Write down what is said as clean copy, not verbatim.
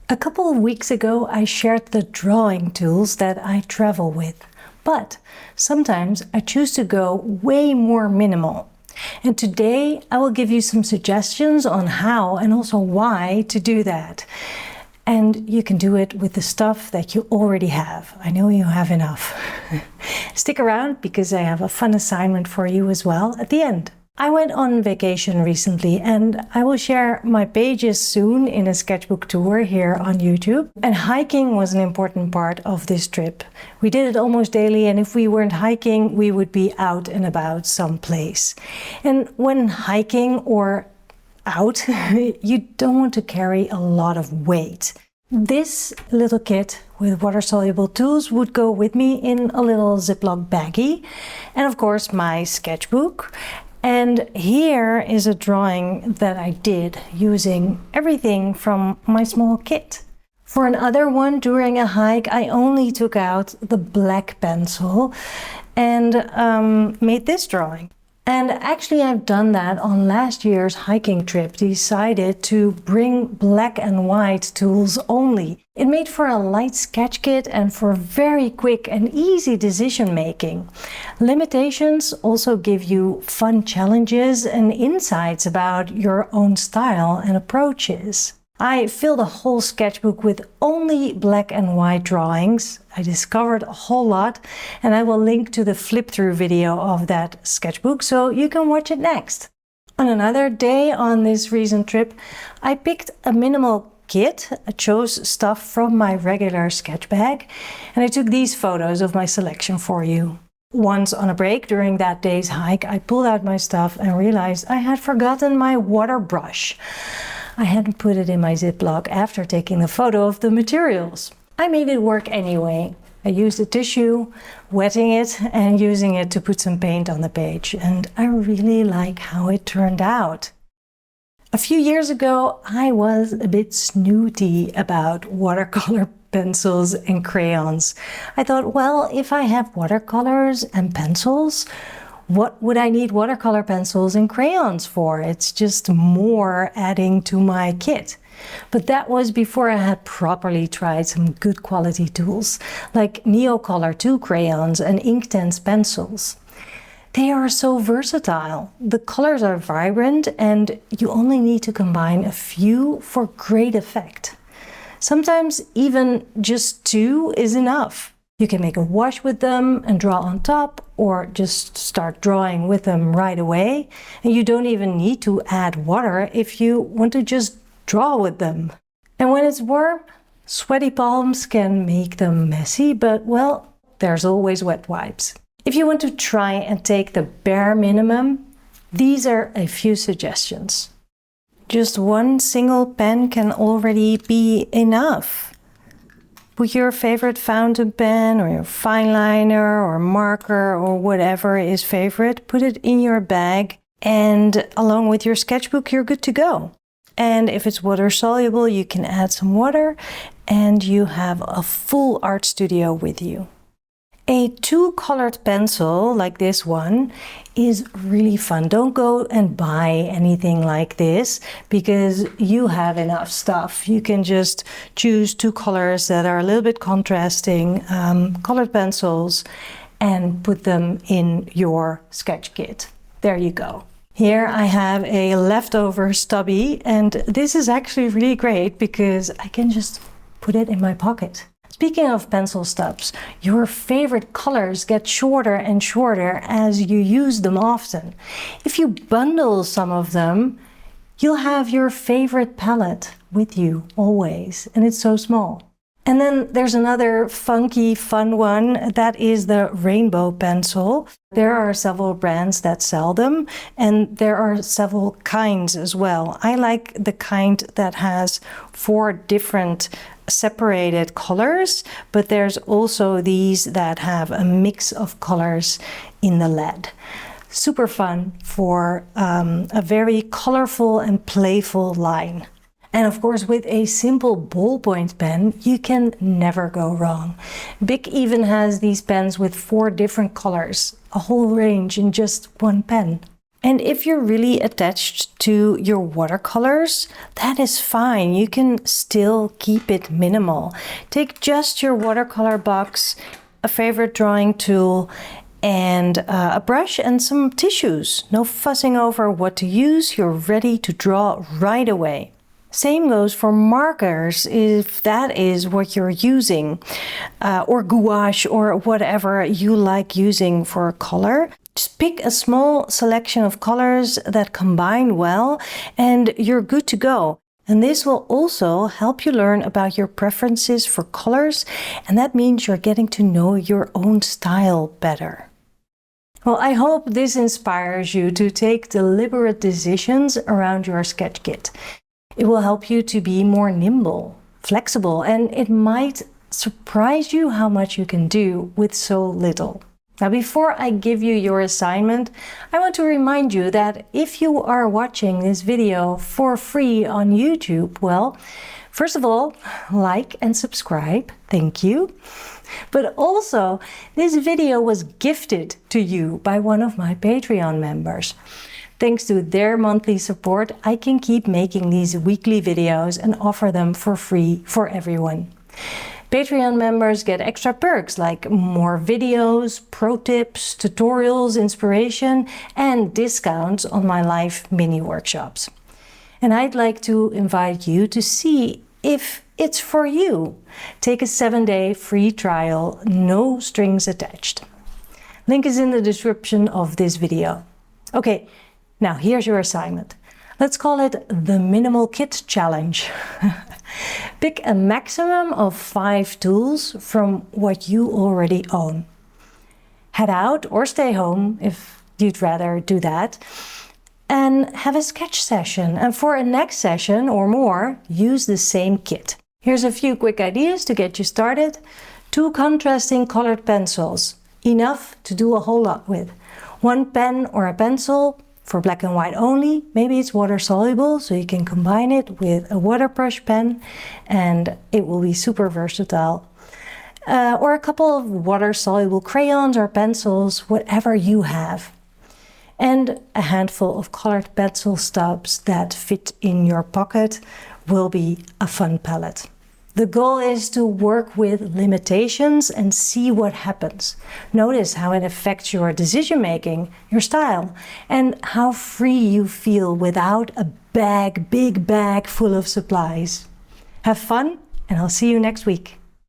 A couple of weeks ago I shared the drawing tools that I travel with, but sometimes I choose to go way more minimal. And today I will give you some suggestions on how and also why to do that. And you can do it with the stuff that you already have. I know you have enough. Stick around because I have a fun assignment for you as well at the end. I went on vacation recently and I will share my pages soon in a sketchbook tour here on YouTube. And hiking was an important part of this trip. We did it almost daily, and if we weren't hiking, we would be out and about someplace. And when hiking or out, you don't want to carry a lot of weight. This little kit with water-soluble tools would go with me in a little Ziploc baggie. And of course my sketchbook. And here is a drawing that I did using everything from my small kit. For another one during a hike, I only took out the black pencil and made this drawing. And actually I've done that on last year's hiking trip, decided to bring black and white tools only. It made for a light sketch kit and for very quick and easy decision making. Limitations also give you fun challenges and insights about your own style and approaches. I filled a whole sketchbook with only black and white drawings. I discovered a whole lot, and I will link to the flip-through video of that sketchbook so you can watch it next. On another day on this recent trip, I picked a minimal kit. I chose stuff from my regular sketch bag, and I took these photos of my selection for you. Once on a break during that day's hike, I pulled out my stuff and realized I had forgotten my water brush. I hadn't put it in my Ziploc after taking the photo of the materials. I made it work anyway. I used a tissue, wetting it and using it to put some paint on the page, and I really like how it turned out. A few years ago, I was a bit snooty about watercolor pencils and crayons. I thought, well, if I have watercolors and pencils, what would I need watercolor pencils and crayons for? It's just more adding to my kit. But that was before I had properly tried some good quality tools, like Neocolor II crayons and Inktense pencils. They are so versatile. The colors are vibrant and you only need to combine a few for great effect. Sometimes even just two is enough. You can make a wash with them and draw on top, or just start drawing with them right away. And you don't even need to add water if you want to just draw with them. And when it's warm, sweaty palms can make them messy, but well, there's always wet wipes. If you want to try and take the bare minimum, these are a few suggestions. Just one single pen can already be enough. Put your favorite fountain pen or your fine liner or marker or whatever is favorite, put it in your bag, and along with your sketchbook you're good to go. And if it's water soluble, you can add some water and you have a full art studio with you. A two-colored pencil like this one is really fun. Don't go and buy anything like this because you have enough stuff. You can just choose two colors that are a little bit contrasting, colored pencils, and put them in your sketch kit. There you go. Here I have a leftover stubby, and this is actually really great because I can just put it in my pocket. Speaking of pencil stubs, your favorite colors get shorter and shorter as you use them often. If you bundle some of them, you'll have your favorite palette with you always, and it's so small. And then there's another funky, fun one, that is the rainbow pencil. There are several brands that sell them, and there are several kinds as well. I like the kind that has 4 different separated colors, but there's also these that have a mix of colors in the lead. Super fun for a very colorful and playful line. And of course, with a simple ballpoint pen, you can never go wrong. Bic even has these pens with 4 different colors, a whole range in just one pen. And if you're really attached to your watercolors, that is fine. You can still keep it minimal. Take just your watercolor box, a favorite drawing tool, and a brush and some tissues. No fussing over what to use. You're ready to draw right away. Same goes for markers, if that is what you're using, or gouache or whatever you like using for color. Just pick a small selection of colors that combine well and you're good to go. And this will also help you learn about your preferences for colors, and that means you're getting to know your own style better. Well, I hope this inspires you to take deliberate decisions around your sketch kit. It will help you to be more nimble, flexible, and it might surprise you how much you can do with so little. Now, before I give you your assignment, I want to remind you that if you are watching this video for free on YouTube, well, first of all, like and subscribe. Thank you. But also, this video was gifted to you by one of my Patreon members. Thanks to their monthly support, I can keep making these weekly videos and offer them for free for everyone. Patreon members get extra perks like more videos, pro tips, tutorials, inspiration, and discounts on my live mini workshops. And I'd like to invite you to see if it's for you. Take a 7-day free trial, no strings attached. Link is in the description of this video. Okay, now here's your assignment. Let's call it the Minimal Kit Challenge. Pick a maximum of 5 tools from what you already own. Head out or stay home if you'd rather do that, and have a sketch session. And for a next session or more, use the same kit. Here's a few quick ideas to get you started. 2 contrasting colored pencils, enough to do a whole lot with. 1 pen or a pencil, for black and white only. Maybe it's water soluble, so you can combine it with a waterbrush pen and it will be super versatile. Or a couple of water soluble crayons or pencils, whatever you have. And a handful of colored pencil stubs that fit in your pocket will be a fun palette. The goal is to work with limitations and see what happens. Notice how it affects your decision making, your style, and how free you feel without a big bag full of supplies. Have fun, and I'll see you next week.